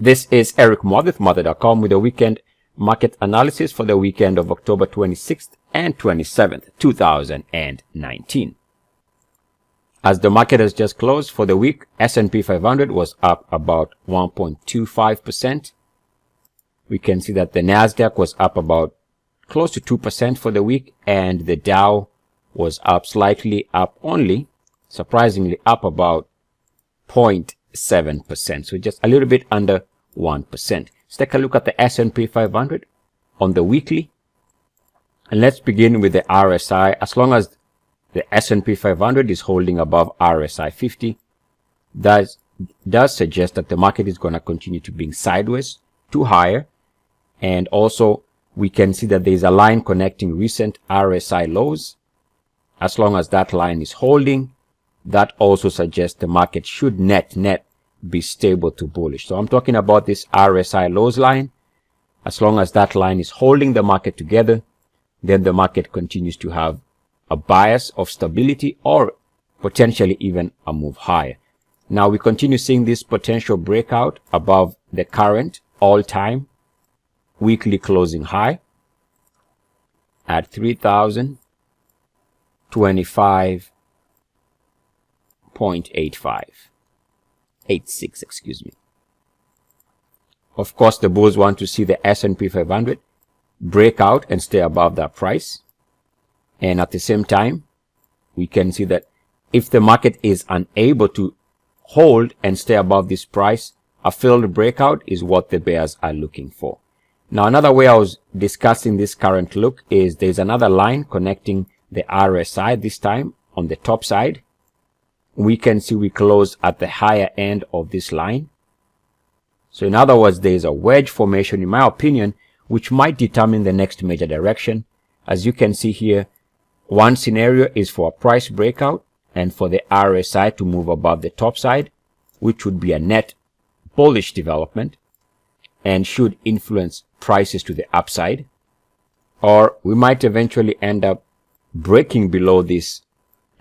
This is Eric Moth with Mother.com with a weekend market analysis for the weekend of October 26th and 27th, 2019. As the market has just closed for the week, S&P 500 was up about 1.25%. We can see that the Nasdaq was up about close to 2% for the week, and the Dow was up slightly, up only, surprisingly up about 0.7%, so just a little bit under 1%. Let's take a look at the S&P 500 on the weekly, and let's begin with the RSI. As long as the S&P 500 is holding above RSI 50, that does suggest that the market is going to continue to be sideways to higher. And also we can see that there is a line connecting recent RSI lows. As long as that line is holding, that also suggests the market should net be stable to bullish. So I'm talking about this RSI lows line. As long as that line is holding the market together, then the market continues to have a bias of stability or potentially even a move higher. Now we continue seeing this potential breakout above the current all-time weekly closing high at 3,025.86, excuse me. Of course, the bulls want to see the S&P 500 break out and stay above that price. And at the same time, we can see that if the market is unable to hold and stay above this price, a failed breakout is what the bears are looking for. Now, another way I was discussing this current look is there's another line connecting the RSI, this time on the top side. We can see we close at the higher end of this line. So in other words, there is a wedge formation, in my opinion, which might determine the next major direction. As you can see here, one scenario is for a price breakout and for the RSI to move above the top side, which would be a net bullish development and should influence prices to the upside. Or we might eventually end up breaking below this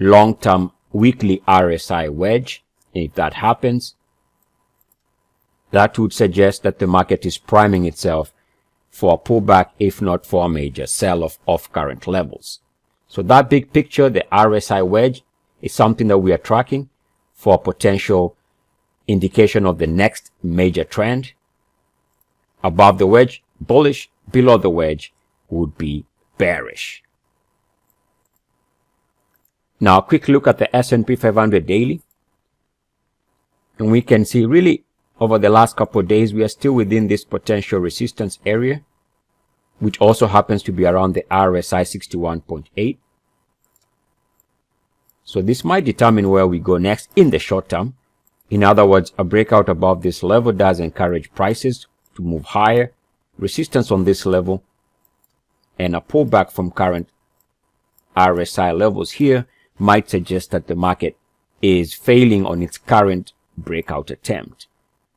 long-term weekly RSI wedge. If that happens, that would suggest that the market is priming itself for a pullback, if not for a major sell-off off current levels. So that big picture, the RSI wedge, is something that we are tracking for a potential indication of the next major trend. Above the wedge, bullish. Below the wedge would be bearish. Now, a quick look at the S&P 500 daily. And we can see really over the last couple of days, we are still within this potential resistance area, which also happens to be around the RSI 61.8. So this might determine where we go next in the short term. In other words, a breakout above this level does encourage prices to move higher, resistance on this level, and a pullback from current RSI levels here might suggest that the market is failing on its current breakout attempt.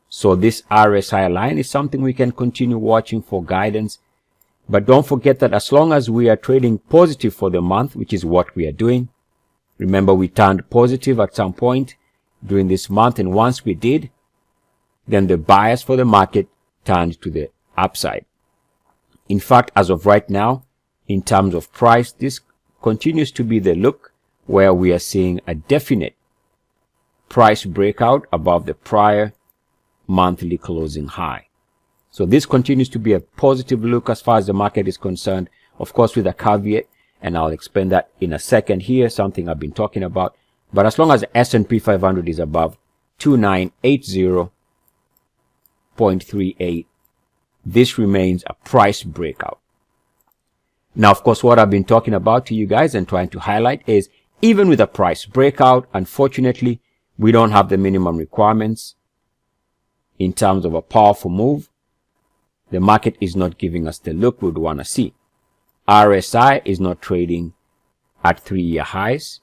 So this RSI line is something we can continue watching for guidance. But don't forget that as long as we are trading positive for the month, which is what we are doing, remember we turned positive at some point during this month, and once we did, then the bias for the market turned to the upside. In fact, as of right now, in terms of price, this continues to be the look where we are seeing a definite price breakout above the prior monthly closing high. So this continues to be a positive look as far as the market is concerned, of course with a caveat, and I'll explain that in a second here, something I've been talking about. But as long as the S&P 500 is above 2980.38, this remains a price breakout. Now, of course, what I've been talking about to you guys and trying to highlight is even with a price breakout, unfortunately, we don't have the minimum requirements in terms of a powerful move. The market is not giving us the look we'd want to see. RSI is not trading at 3-year highs.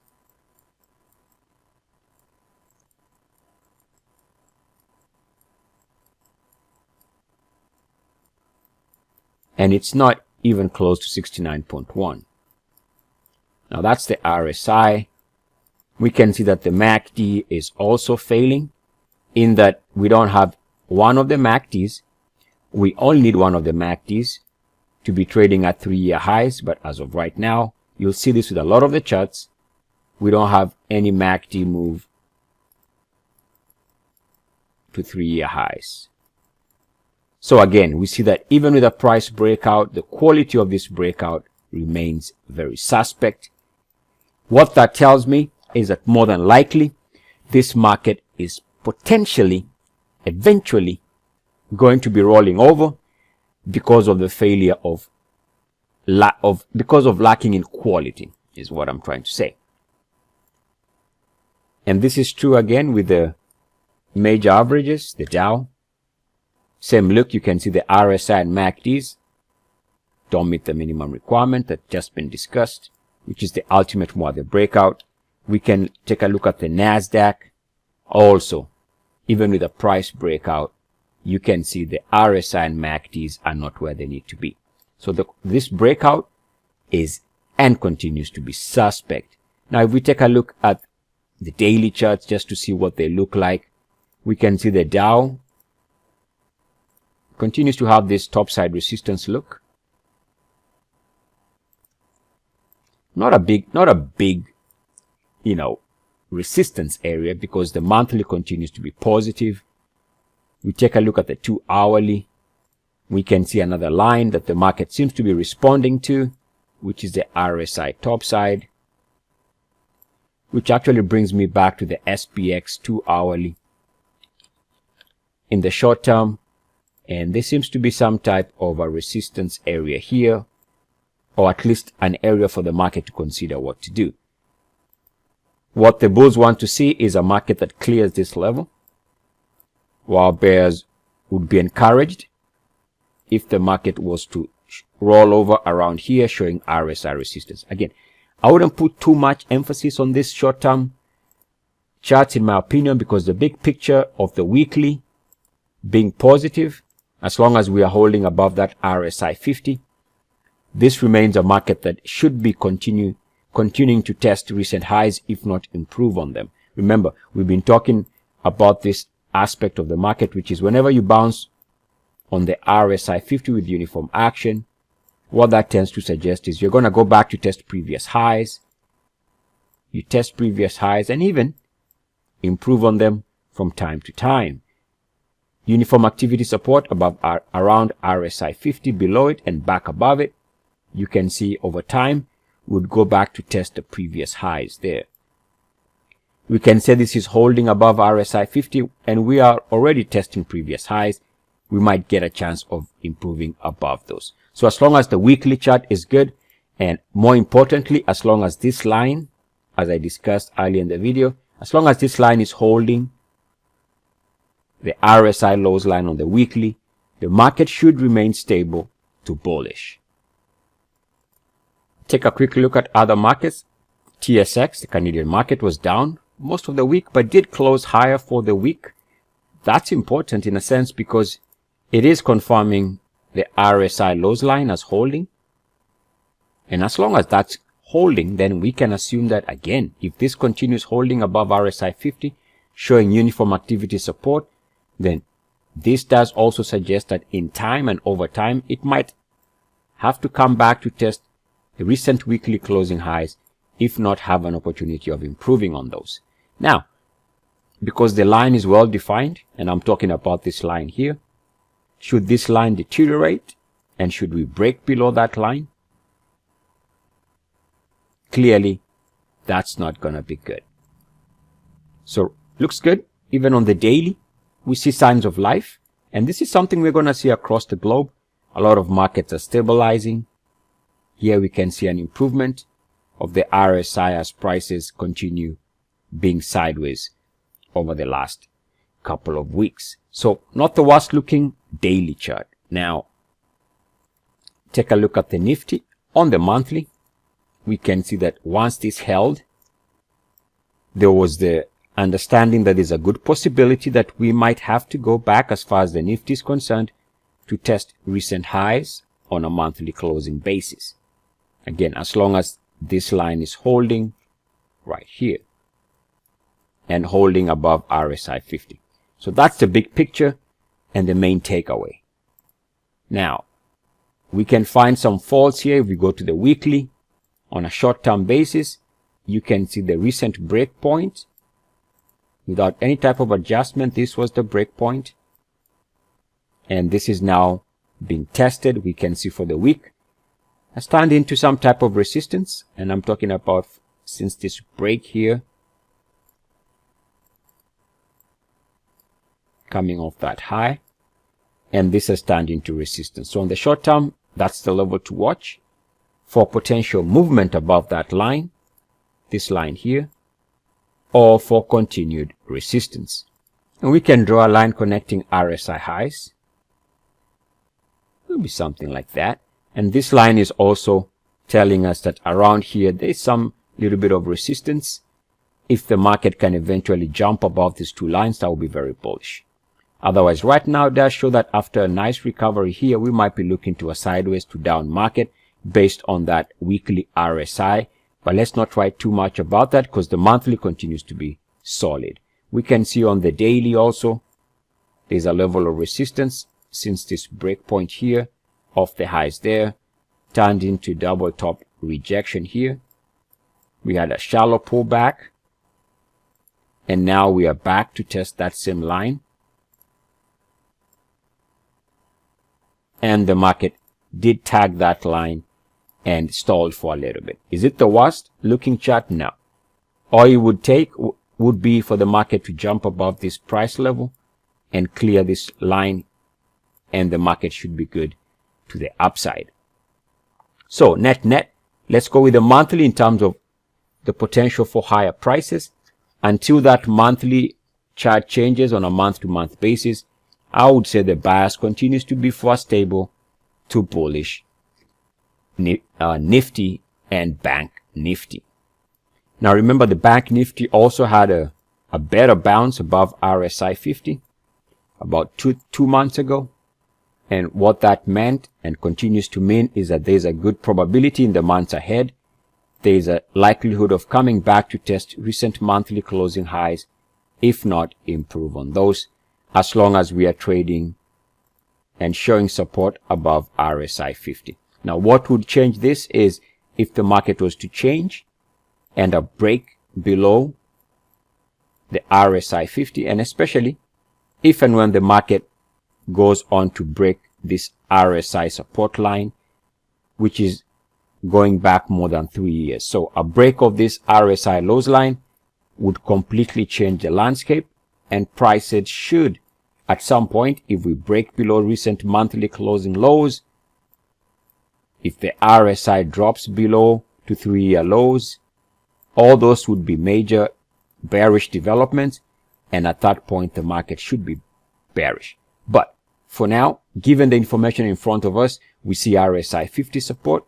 And it's not even close to 69.1. Now that's the RSI. We can see that the MACD is also failing in that we don't have one of the MACDs. We only need one of the MACDs to be trading at 3-year highs, but as of right now, you'll see this with a lot of the charts. We don't have any MACD move to 3-year highs. So again, we see that even with a price breakout, the quality of this breakout remains very suspect. What that tells me is that more than likely, this market is potentially, eventually, going to be rolling over because of the failure because of lacking in quality, is what I'm trying to say. And this is true again with the major averages, the Dow. Same look, you can see the RSI and MACDs don't meet the minimum requirement that's just been discussed, which is the ultimate Moore breakout. We can take a look at the Nasdaq. Also, even with a price breakout, you can see the RSI and MACDs are not where they need to be. So this breakout is and continues to be suspect. Now, if we take a look at the daily charts just to see what they look like, we can see the Dow continues to have this topside resistance look. Not a big, resistance area, because the monthly continues to be positive. We take a look at the 2-hourly. We can see another line that the market seems to be responding to, which is the RSI topside, which actually brings me back to the SPX 2-hourly in the short term. And there seems to be some type of a resistance area here, or at least an area for the market to consider what to do. What the bulls want to see is a market that clears this level, while bears would be encouraged if the market was to roll over around here, showing RSI resistance. Again, I wouldn't put too much emphasis on this short-term charts, in my opinion, because the big picture of the weekly being positive, as long as we are holding above that RSI 50, this remains a market that should be continuing to test recent highs, if not improve on them. Remember, we've been talking about this aspect of the market, which is whenever you bounce on the RSI 50 with uniform action, what that tends to suggest is you're going to go back to test previous highs. You test previous highs and even improve on them from time to time. Uniform activity support above around RSI 50, below it and back above it. You can see over time would go back to test the previous highs there. We can say this is holding above RSI 50 and we are already testing previous highs. We might get a chance of improving above those. So as long as the weekly chart is good, and more importantly, as long as this line, as I discussed earlier in the video, as long as this line is holding the RSI lows line on the weekly, the market should remain stable to bullish. Take a quick look at other markets. TSX, the Canadian market, was down most of the week, but did close higher for the week. That's important in a sense because it is confirming the RSI lows line as holding. And as long as that's holding, then we can assume that, again, if this continues holding above RSI 50, showing uniform activity support, then this does also suggest that in time and over time, it might have to come back to test the recent weekly closing highs, if not have an opportunity of improving on those. Now, because the line is well defined, and I'm talking about this line here, should this line deteriorate and should we break below that line? Clearly, that's not going to be good. So, looks good. Even on the daily, we see signs of life. And this is something we're going to see across the globe. A lot of markets are stabilizing. Here we can see an improvement of the RSI as prices continue being sideways over the last couple of weeks. So, not the worst looking daily chart. Now, take a look at the NIFTY on the monthly. We can see that once this held, there was the understanding that there's a good possibility that we might have to go back, as far as the NIFTY is concerned, to test recent highs on a monthly closing basis. Again, as long as this line is holding right here and holding above RSI 50. So that's the big picture. and the main takeaway. Now, we can find some faults here. If we go to the weekly on a short-term basis, you can see the recent break point. Without any type of adjustment, this was the break point. And this is now being tested. We can see for the week has turned into some type of resistance. And I'm talking about since this break here, coming off that high. And this has turned into resistance. So on the short term, that's the level to watch for potential movement above that line, this line here, or for continued resistance. And we can draw a line connecting RSI highs. It'll be something like that. And this line is also telling us that around here, there's some little bit of resistance. If the market can eventually jump above these two lines, that will be very bullish. Otherwise, right now, it does show that after a nice recovery here, we might be looking to a sideways to down market based on that weekly RSI. But let's not write too much about that because the monthly continues to be solid. We can see on the daily also, there's a level of resistance since this break point here of the highs there turned into double top rejection here. We had a shallow pullback, and now we are back to test that same line. And the market did tag that line and stalled for a little bit. Is it the worst looking chart? No. All it would take would be for the market to jump above this price level and clear this line, and the market should be good to the upside. So net, let's go with the monthly in terms of the potential for higher prices. Until that monthly chart changes on a month-to-month basis, I would say the bias continues to be for stable to bullish Nifty and Bank Nifty. Now remember, the Bank Nifty also had a better bounce above RSI 50 about two months ago. And what that meant and continues to mean is that there's a good probability in the months ahead. There's a likelihood of coming back to test recent monthly closing highs, if not improve on those, as long as we are trading and showing support above RSI 50. Now, what would change this is if the market was to change and a break below the RSI 50, and especially if and when the market goes on to break this RSI support line, which is going back more than 3 years. So a break of this RSI lows line would completely change the landscape, and prices should, at some point, if we break below recent monthly closing lows, if the RSI drops below to 3-year lows, all those would be major bearish developments, and at that point the market should be bearish. But for now, given the information in front of us, we see RSI 50 support,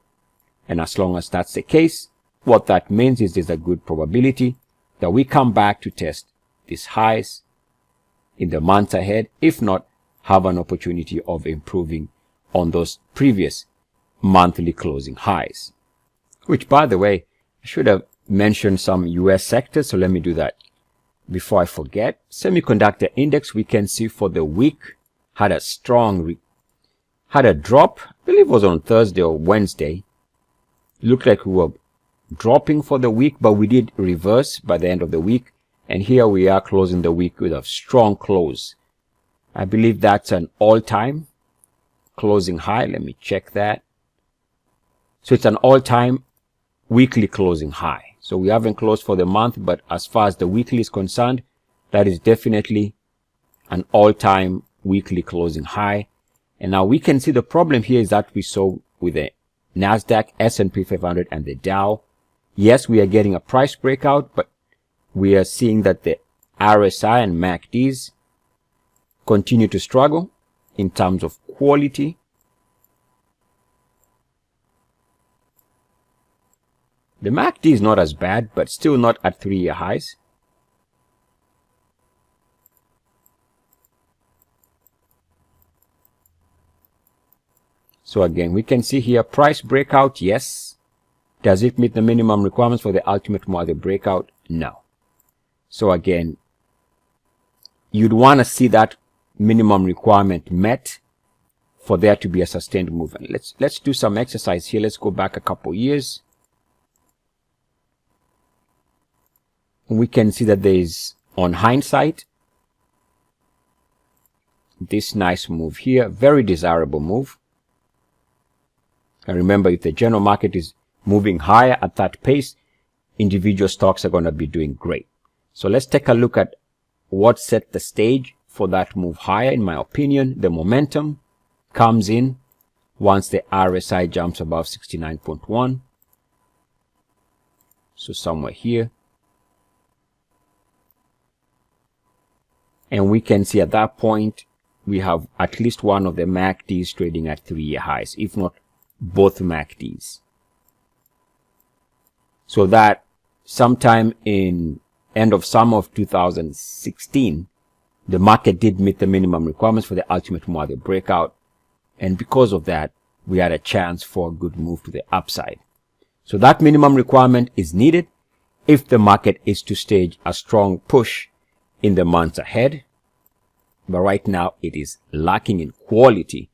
and as long as that's the case, what that means is there's a good probability that we come back to test these highs in the months ahead, if not have an opportunity of improving on those previous monthly closing highs. Which, by the way, I should have mentioned some US sectors, so let me do that before I forget. Semiconductor index, we can see for the week had a strong had a drop. I believe it was on Thursday or Wednesday. It looked like we were dropping for the week, but we did reverse by the end of the week, and here we are closing the week with a strong close. I believe that's an all-time closing high. Let me check that. So it's an all-time weekly closing high. So we haven't closed for the month, but as far as the weekly is concerned, that is definitely an all-time weekly closing high. And now we can see the problem here is that we saw with the Nasdaq, S&P 500 and the Dow. Yes, we are getting a price breakout, but we are seeing that the RSI and MACDs continue to struggle in terms of quality. The MACD is not as bad, but still not at 3-year highs. So again, we can see here price breakout, yes. Does it meet the minimum requirements for the ultimate market breakout? No. So again, you'd want to see that minimum requirement met for there to be a sustained movement. Let's do some exercise here. Let's go back a couple years. We can see that there is, on hindsight, this nice move here, very desirable move. And remember, if the general market is moving higher at that pace, individual stocks are going to be doing great. So let's take a look at what set the stage for that move higher. In my opinion, the momentum comes in once the RSI jumps above 69.1. So somewhere here. And we can see at that point, we have at least one of the MACDs trading at 3-year highs, if not both MACDs. So that sometime in end of summer of 2016, the market did meet the minimum requirements for the ultimate market breakout. And because of that, we had a chance for a good move to the upside. So that minimum requirement is needed if the market is to stage a strong push in the months ahead. But right now it is lacking in quality.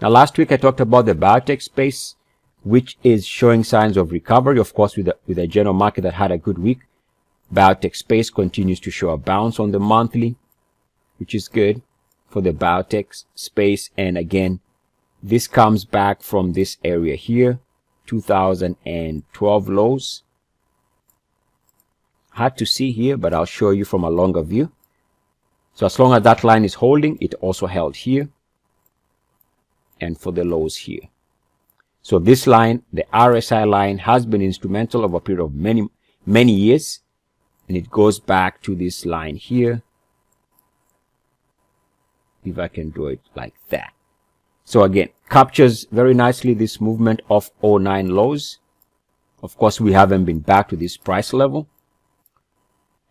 Now last week I talked about the biotech space, which is showing signs of recovery. Of course, with a general market that had a good week, biotech space continues to show a bounce on the monthly, which is good for the biotech space. And again, this comes back from this area here, 2012 lows. Hard to see here, but I'll show you from a longer view. So as long as that line is holding, it also held here and for the lows here. So this line, the RSI line, has been instrumental over a period of many years, and it goes back to this line here. If I can do it like that. So again, captures very nicely this movement of 09 lows. Of course, we haven't been back to this price level.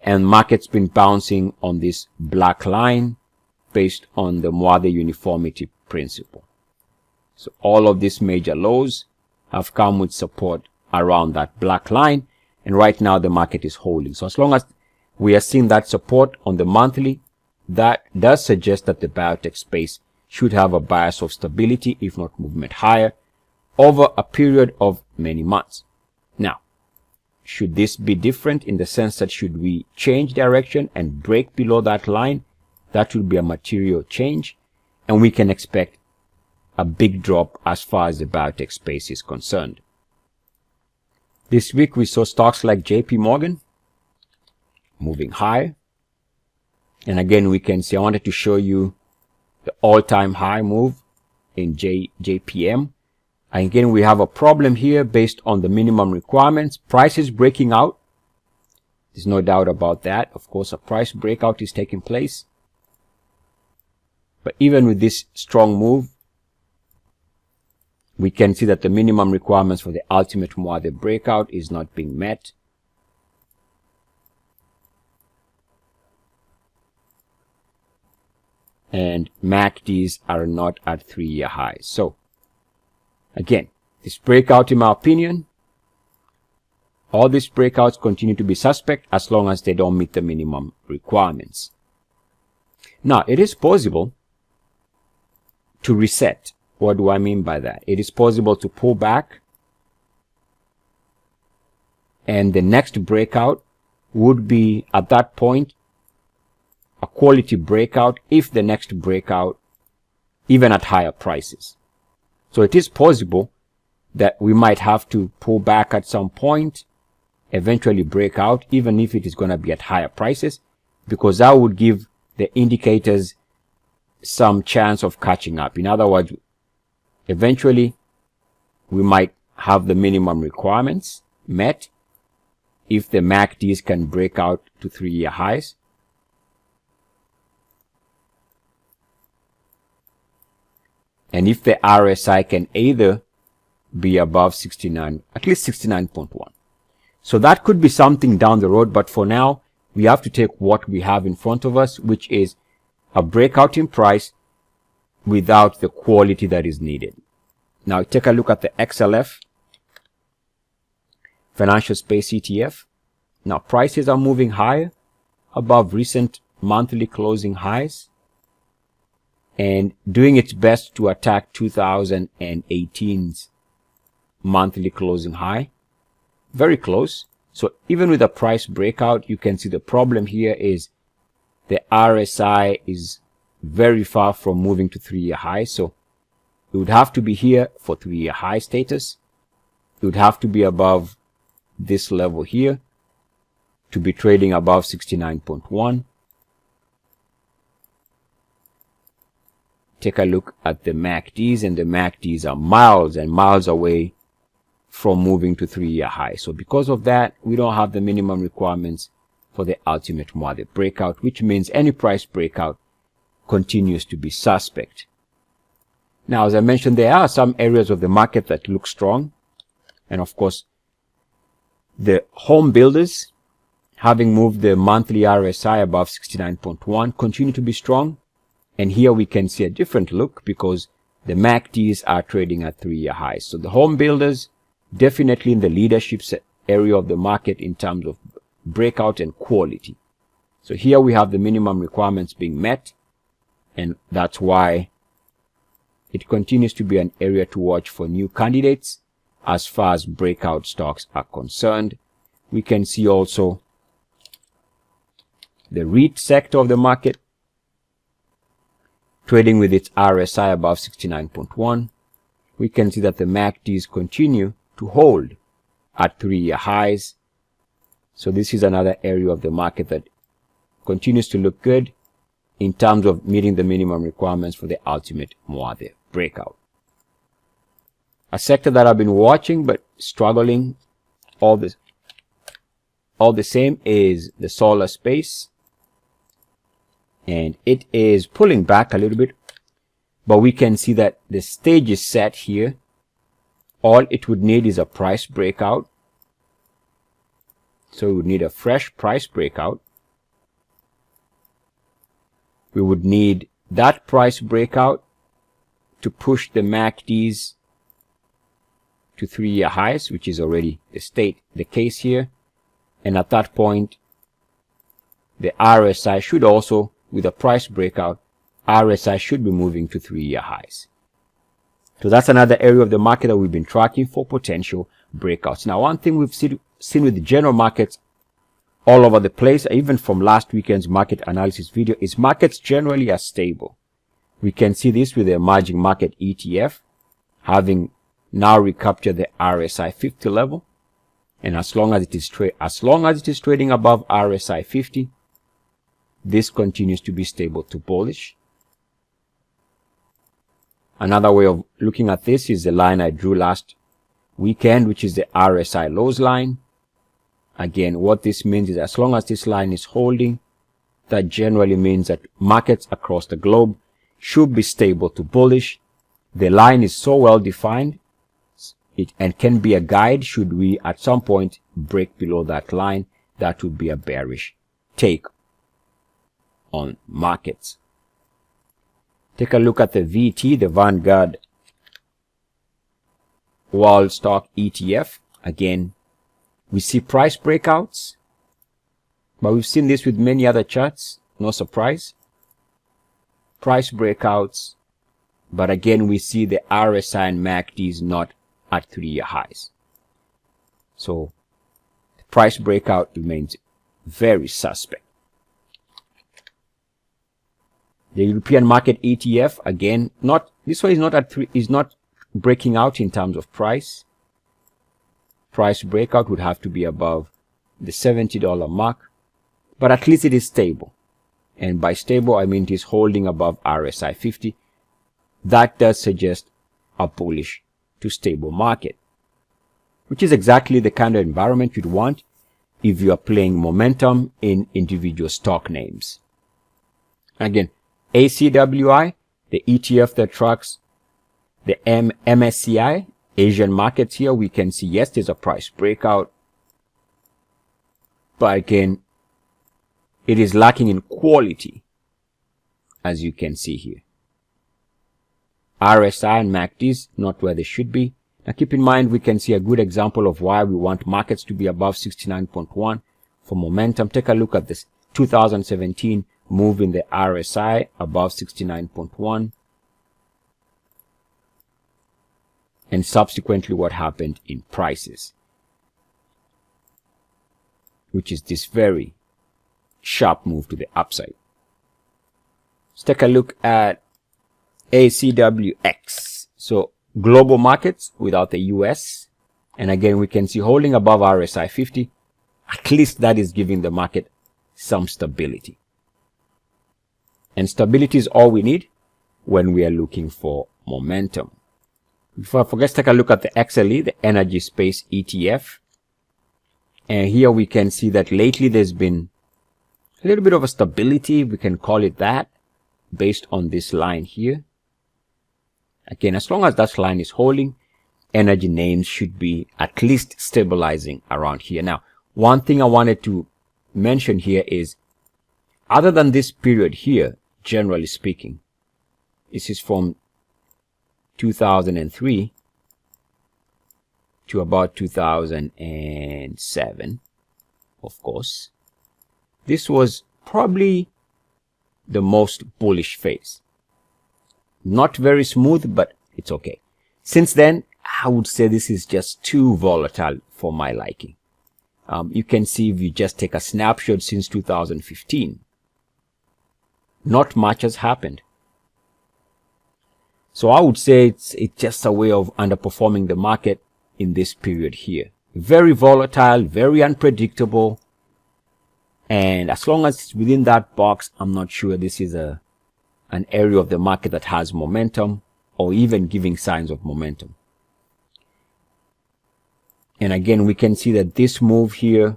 And market's been bouncing on this black line based on the Moire uniformity principle. So all of these major lows have come with support around that black line. And right now the market is holding. So as long as we are seeing that support on the monthly, that does suggest that the biotech space should have a bias of stability, if not movement higher, over a period of many months. Now, should this be different in the sense that should we change direction and break below that line, that would be a material change, and we can expect a big drop as far as the biotech space is concerned. This week we saw stocks like JP Morgan moving higher. And again, we can see, I wanted to show you the all-time high move in JPM. And again, we have a problem here based on the minimum requirements. Prices breaking out. There's no doubt about that. Of course, a price breakout is taking place. But even with this strong move, we can see that the minimum requirements for the ultimate Moire breakout is not being met. And MACDs are not at 3-year highs. So again, this breakout, in my opinion, all these breakouts continue to be suspect as long as they don't meet the minimum requirements. Now, it is possible to reset. What do I mean by that? It is possible to pull back, and the next breakout would be, at that point, a quality breakout if the next breakout, even at higher prices. So it is possible that we might have to pull back at some point, eventually break out, even if it is going to be at higher prices, because that would give the indicators some chance of catching up. In other words, eventually we might have the minimum requirements met if the MACDs can break out to 3-year highs. And if the RSI can either be above 69, at least 69.1. So that could be something down the road, but for now, we have to take what we have in front of us, which is a breakout in price without the quality that is needed. Now, take a look at the XLF, Financial Space Etf. Now, prices are moving higher above recent monthly closing highs. and doing its best to attack 2018's monthly closing high. Very close. So even with a price breakout, you can see the problem here is the RSI is very far from moving to 3-year high. So it would have to be here for 3-year high status. It would have to be above this level here to be trading above 69.1. Take a look at the MACDs, and the MACDs are miles and miles away from moving to 3-year high. So because of that, we don't have the minimum requirements for the ultimate market breakout, which means any price breakout continues to be suspect. Now, as I mentioned, there are some areas of the market that look strong. And of course, the home builders, having moved the monthly RSI above 69.1, continue to be strong. And here we can see a different look because the MACDs are trading at 3-year highs. So the home builders definitely in the leadership area of the market in terms of breakout and quality. So here we have the minimum requirements being met, and that's why it continues to be an area to watch for new candidates as far as breakout stocks are concerned. We can see also the REIT sector of the market trading with its RSI above 69.1. We can see that the MACDs continue to hold at 3-year highs. So this is another area of the market that continues to look good in terms of meeting the minimum requirements for the ultimate Muad'Dib breakout. A sector that I've been watching but struggling all the same is the solar space, and it is pulling back a little bit, but we can see that the stage is set here. All it would need is a price breakout. So we would need a fresh price breakout. We would need that price breakout to push the MACDs to 3-year highs, which is already the case here. And at that point, the RSI should also, with a price breakout, RSI should be moving to 3-year highs. So that's another area of the market that we've been tracking for potential breakouts. Now, one thing we've seen with the general markets all over the place, even from last weekend's market analysis video, is markets generally are stable. We can see this with the emerging market ETF having now recaptured the RSI 50 level, and as long as it is trading above RSI 50, this continues to be stable to bullish. Another way of looking at this is the line I drew last weekend, which is the RSI lows line. Again, what this means is as long as this line is holding, that generally means that markets across the globe should be stable to bullish. The line is so well defined and can be a guide. Should we at some point break below that line, that would be a bearish take on markets. Take a look at the VT, the Vanguard World Stock ETF. Again, we see price breakouts, but we've seen this with many other charts. No surprise. Price breakouts, but again, we see the RSI and MACDs not at 3-year highs. So the price breakout remains very suspect. The European market ETF, again, this one is not breaking out in terms of price. Price breakout would have to be above the $70 mark, but at least it is stable. And by stable, I mean it is holding above RSI 50. That does suggest a bullish to stable market, which is exactly the kind of environment you'd want if you are playing momentum in individual stock names. Again, ACWI, the ETF that tracks the MSCI Asian markets here, we can see, yes, there's a price breakout, but again, it is lacking in quality, as you can see here. RSI and MACDs not where they should be. Now keep in mind, we can see a good example of why we want markets to be above 69.1 for momentum. Take a look at this 2017 move in the RSI above 69.1, and subsequently what happened in prices, which is this very sharp move to the upside. Let's take a look at ACWX. So global markets without the US. And again, we can see holding above RSI 50. At least that is giving the market some stability. And stability is all we need when we are looking for momentum. Before I forget, let's take a look at the XLE, the Energy Space ETF. And here we can see that lately there's been a little bit of a stability, we can call it that, based on this line here. Again, as long as that line is holding, energy names should be at least stabilizing around here. Now, one thing I wanted to mention here is, other than this period here, generally speaking, this is from 2003 to about 2007, of course. This was probably the most bullish phase. Not very smooth, but it's okay. Since then, I would say this is just too volatile for my liking. You can see if you just take a snapshot since 2015, not much has happened. So I would say it's just a way of underperforming the market in this period here. Very volatile, very unpredictable. And as long as it's within that box, I'm not sure this is an area of the market that has momentum or even giving signs of momentum. And again, we can see that this move here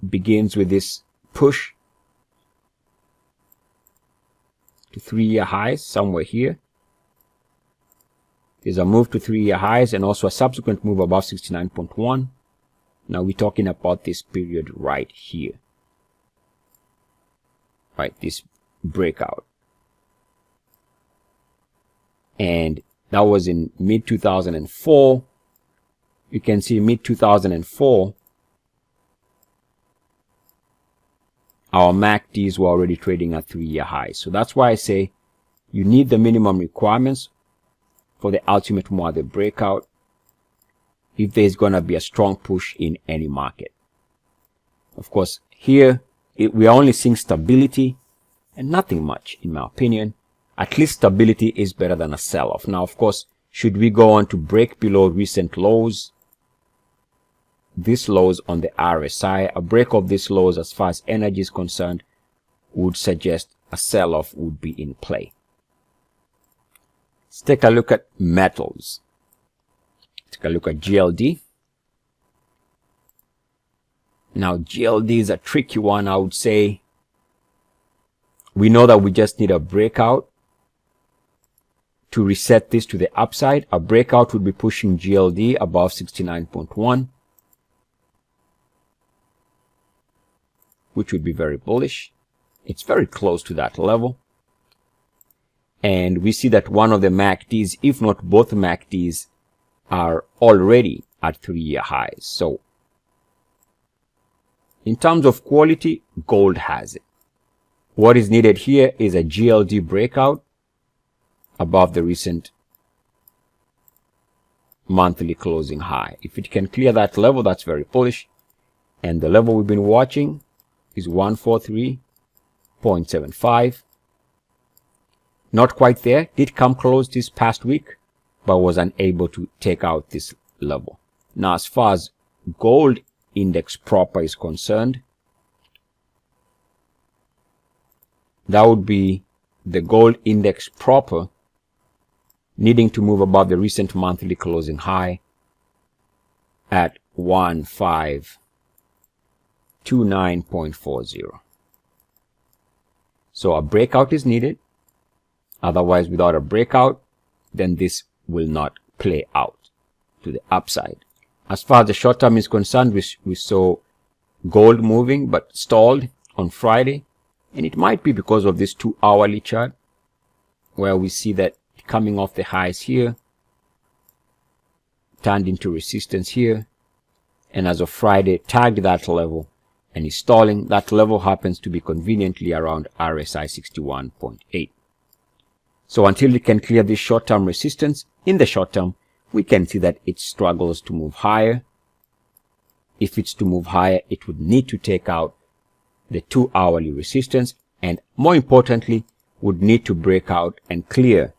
begins with this push to 3-year highs somewhere here. There's a move to 3-year highs and also a subsequent move above 69.1. Now we're talking about this period right here. Right, this breakout. And that was in mid-2004. You can see mid-2004, our MACDs were already trading at 3-year highs. So that's why I say you need the minimum requirements for the ultimate market breakout if there's going to be a strong push in any market. Of course, here we are only seeing stability and nothing much, in my opinion. At least stability is better than a sell-off. Now, of course, should we go on to break below recent lows, these lows on the RSI, a break of these lows as far as energy is concerned would suggest a sell-off would be in play. Let's take a look at metals. Take a look at GLD. Now, GLD is a tricky one, I would say. We know that we just need a breakout to reset this to the upside. A breakout would be pushing GLD above 69.1, which would be very bullish. It's very close to that level. And we see that one of the MACDs, if not both MACDs, are already at 3-year highs. So in terms of quality, gold has it. What is needed here is a GLD breakout above the recent monthly closing high. If it can clear that level, that's very bullish. And the level we've been watching is 143.75. Not quite there. Did come close this past week, but was unable to take out this level. Now, as far as gold index proper is concerned, that would be the gold index proper needing to move above the recent monthly closing high at 1529.40. So a breakout is needed. Otherwise, without a breakout, then this will not play out to the upside. As far as the short term is concerned, we saw gold moving but stalled on Friday. And it might be because of this 2-hourly chart where we see that coming off the highs here, turned into resistance here, and as of Friday tagged that level and is stalling. That level happens to be conveniently around RSI 61.8. So until it can clear this short-term resistance, in the short term, we can see that it struggles to move higher. If it's to move higher, it would need to take out the 2-hourly resistance, and more importantly, would need to break out and clear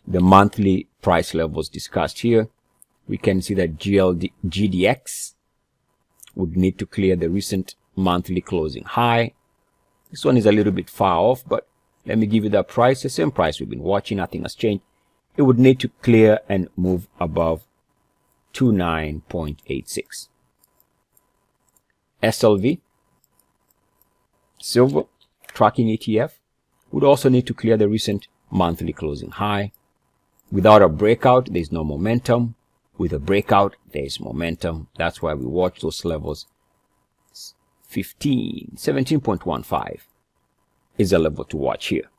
the monthly price levels discussed here. We can see that GDX would need to clear the recent monthly closing high. This one is a little bit far off, but let me give you that price, the same price we've been watching, nothing has changed. It would need to clear and move above 29.86. SLV, silver tracking ETF, would also need to clear the recent monthly closing high. Without a breakout, there's no momentum. With a breakout, there's momentum. That's why we watch those levels. 17.15 is a level to watch here.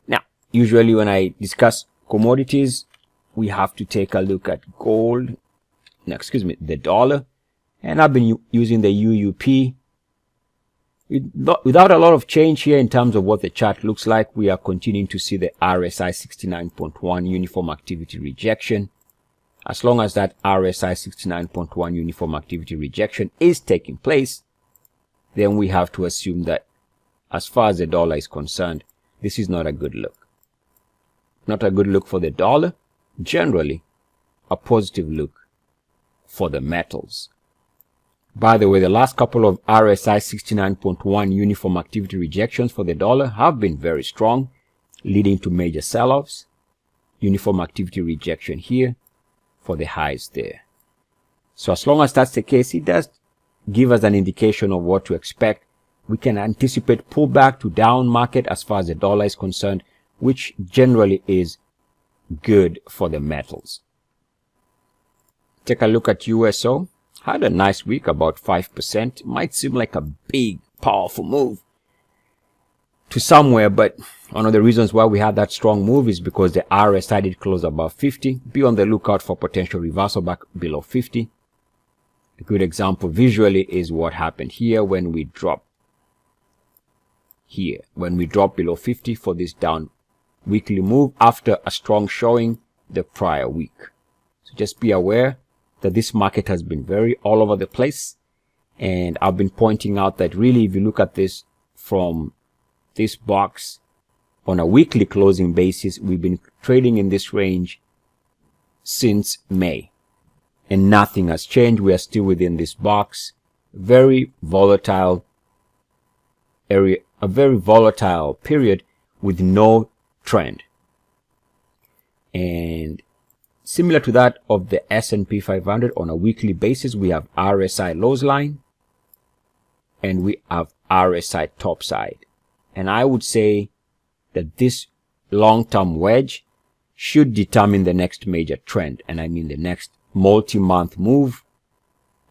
Now, usually when I discuss commodities, we have to take a look at gold, the dollar, and I've been using the UUP. Without a lot of change here in terms of what the chart looks like, we are continuing to see the RSI 69.1 uniform activity rejection. As long as that RSI 69.1 uniform activity rejection is taking place, then we have to assume that as far as the dollar is concerned, this is not a good look. Not a good look for the dollar, generally a positive look for the metals. By the way, the last couple of RSI 69.1 uniform activity rejections for the dollar have been very strong, leading to major sell-offs. Uniform activity rejection here for the highs there. So as long as that's the case, it does give us an indication of what to expect. We can anticipate pullback to down market as far as the dollar is concerned, which generally is good for the metals. Take a look at USO. Had a nice week, about 5%. Might seem like a big, powerful move to somewhere, but one of the reasons why we had that strong move is because the RSI did close above 50. Be on the lookout for potential reversal back below 50. A good example visually is what happened here when we drop here. When we drop below 50 for this down weekly move after a strong showing the prior week. So just be aware that this market has been very all over the place, and I've been pointing out that really if you look at this from this box on a weekly closing basis, we've been trading in this range since May and nothing has changed. We are still within this box. Very volatile area, a very volatile period with no trend. And similar to that of the S&P 500 on a weekly basis, we have RSI lows line and we have RSI top side. And I would say that this long-term wedge should determine the next major trend. And I mean the next multi-month move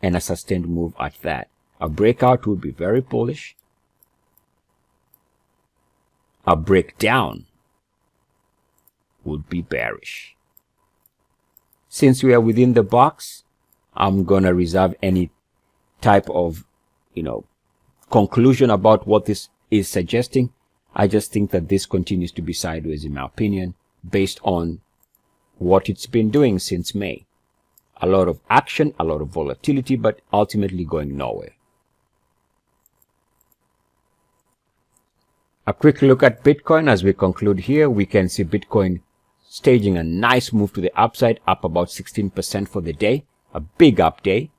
and a sustained move at that. A breakout would be very bullish. A breakdown would be bearish. Since we are within the box, I'm gonna reserve any type of, conclusion about what this is suggesting. I just think that this continues to be sideways in my opinion, based on what it's been doing since May. A lot of action, a lot of volatility, but ultimately going nowhere. A quick look at Bitcoin as we conclude here. We can see Bitcoin staging a nice move to the upside, up about 16% for the day. A big up day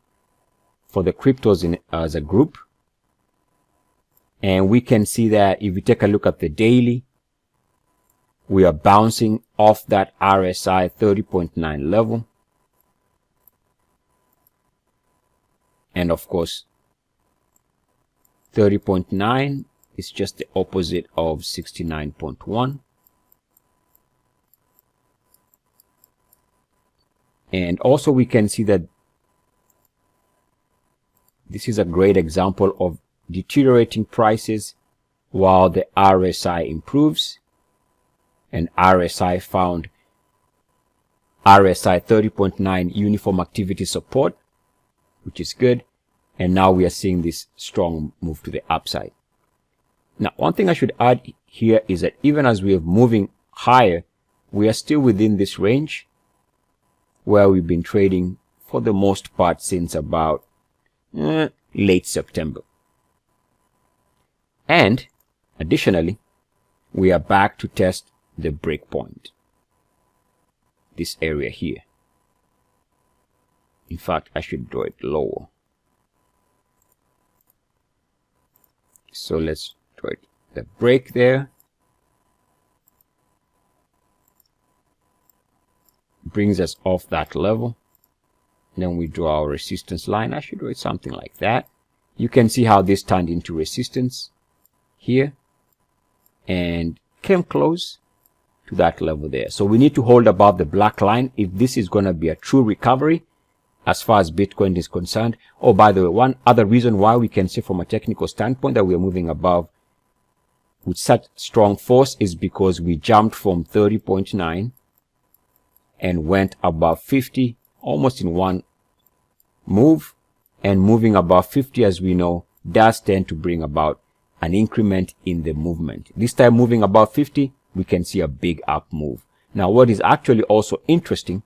for the cryptos as a group. And we can see that if we take a look at the daily, we are bouncing off that RSI 30.9 level. And of course, 30.9 is just the opposite of 69.1. And also we can see that this is a great example of deteriorating prices while the RSI improves, and RSI found RSI 30.9 uniform activity support, which is good, And now we are seeing this strong move to the upside. Now, one thing I should add here is that even as we are moving higher, we are still within this range where we've been trading for the most part since about late September. And additionally, we are back to test the breakpoint, this area here. In fact, I should draw it lower. So let's draw it, the break there. Brings us off that level. Then we draw our resistance line. I should draw it something like that. You can see how this turned into resistance here and came close to that level there. So we need to hold above the black line if this is going to be a true recovery as far as Bitcoin is concerned. Oh, by the way, one other reason why we can see from a technical standpoint that we are moving above with such strong force is because we jumped from 30.9 and went above 50 almost in one move. And moving above 50, as we know, does tend to bring about an increment in the movement. This time moving above 50, we can see a big up move. Now, what is actually also interesting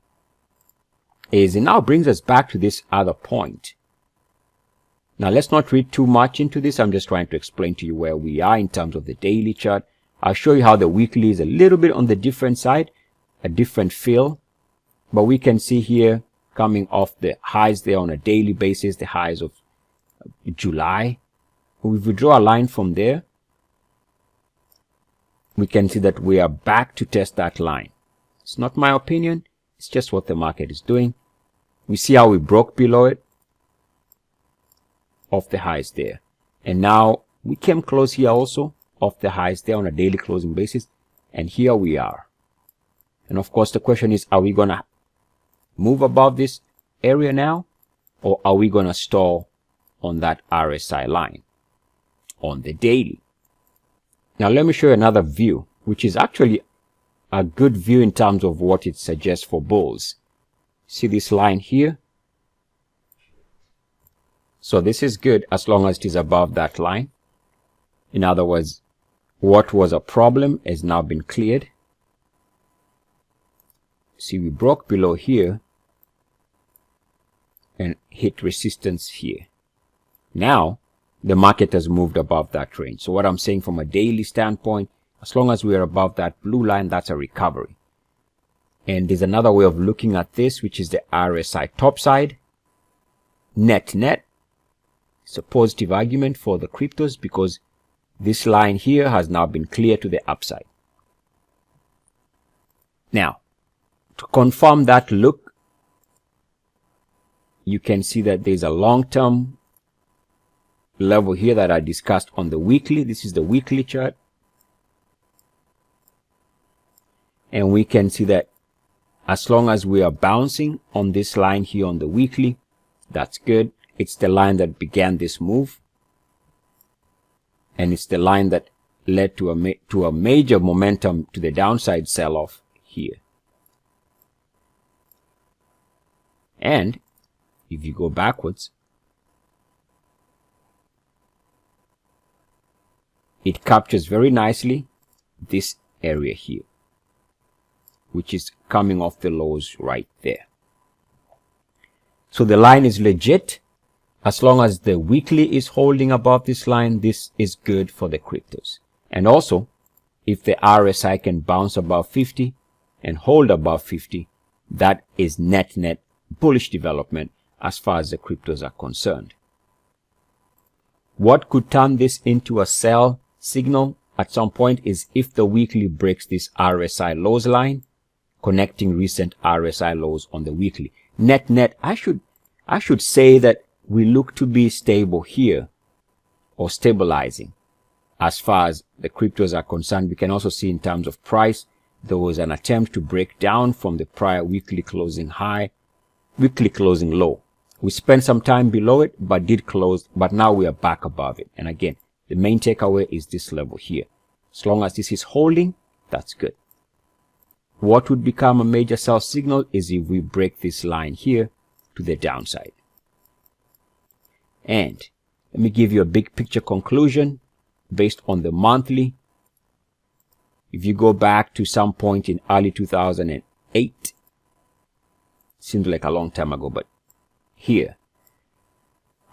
is it now brings us back to this other point. Now, let's not read too much into this. I'm just trying to explain to you where we are in terms of the daily chart. I'll show you how the weekly is a little bit on the different side, a different feel. But we can see here coming off the highs there on a daily basis, the highs of July. If we draw a line from there, we can see that we are back to test that line. It's not my opinion. It's just what the market is doing. We see how we broke below it off the highs there. And now we came close here also off the highs there on a daily closing basis. And here we are. And of course, the question is, are we going to move above this area now? Or are we going to stall on that RSI line on the daily? Now, let me show you another view, which is actually a good view in terms of what it suggests for bulls. See this line here? So this is good as long as it is above that line. In other words, what was a problem has now been cleared. See, we broke below here and hit resistance here. Now, the market has moved above that range. So what I'm saying from a daily standpoint, as long as we are above that blue line, that's a recovery. And there's another way of looking at this, which is the RSI topside. Net. It's a positive argument for the cryptos because this line here has now been cleared to the upside. Now, to confirm that look, you can see that there's a long-term level here that I discussed on the weekly. This is the weekly chart. And we can see that as long as we are bouncing on this line here on the weekly, that's good. It's the line that began this move. And it's the line that led to a major momentum to the downside sell-off here. And if you go backwards, it captures very nicely this area here, which is coming off the lows right there. So the line is legit. As long as the weekly is holding above this line, this is good for the cryptos. And also, if the RSI can bounce above 50 and hold above 50, that is net bullish development as far as the cryptos are concerned. What could turn this into a sell signal at some point is if the weekly breaks this RSI lows line, connecting recent RSI lows on the weekly. Net, I should say that we look to be stable here or stabilizing as far as the cryptos are concerned. We can also see in terms of price, there was an attempt to break down from the prior weekly closing low. We spent some time below it, but did close, but now we are back above it. And again, the main takeaway is this level here. As long as this is holding, that's good. What would become a major sell signal is if we break this line here to the downside. And let me give you a big picture conclusion based on the monthly. If you go back to some point in early 2008, seems like a long time ago, but here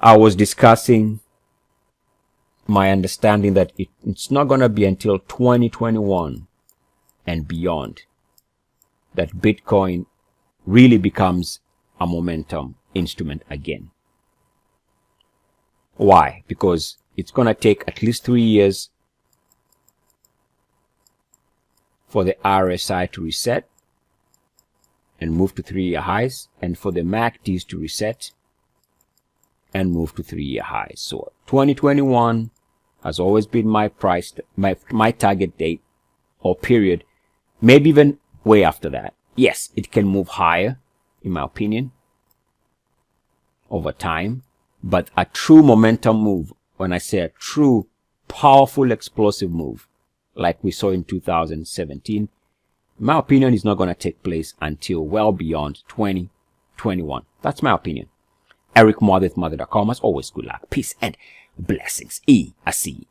I was discussing my understanding that it's not going to be until 2021 and beyond that Bitcoin really becomes a momentum instrument again. Why? Because it's going to take at least 3 years for the RSI to reset and move to 3-year highs, and for the MACDs to reset and move to 3-year highs. So 2021 has always been my target date or period, maybe even way after that. Yes, it can move higher, in my opinion, over time, but a true momentum move, when I say a true powerful explosive move like we saw in 2017, in my opinion, is not going to take place until well beyond 2021. That's my opinion. Eric Mother, mother.com. As always, good luck, peace, and blessings. EACS.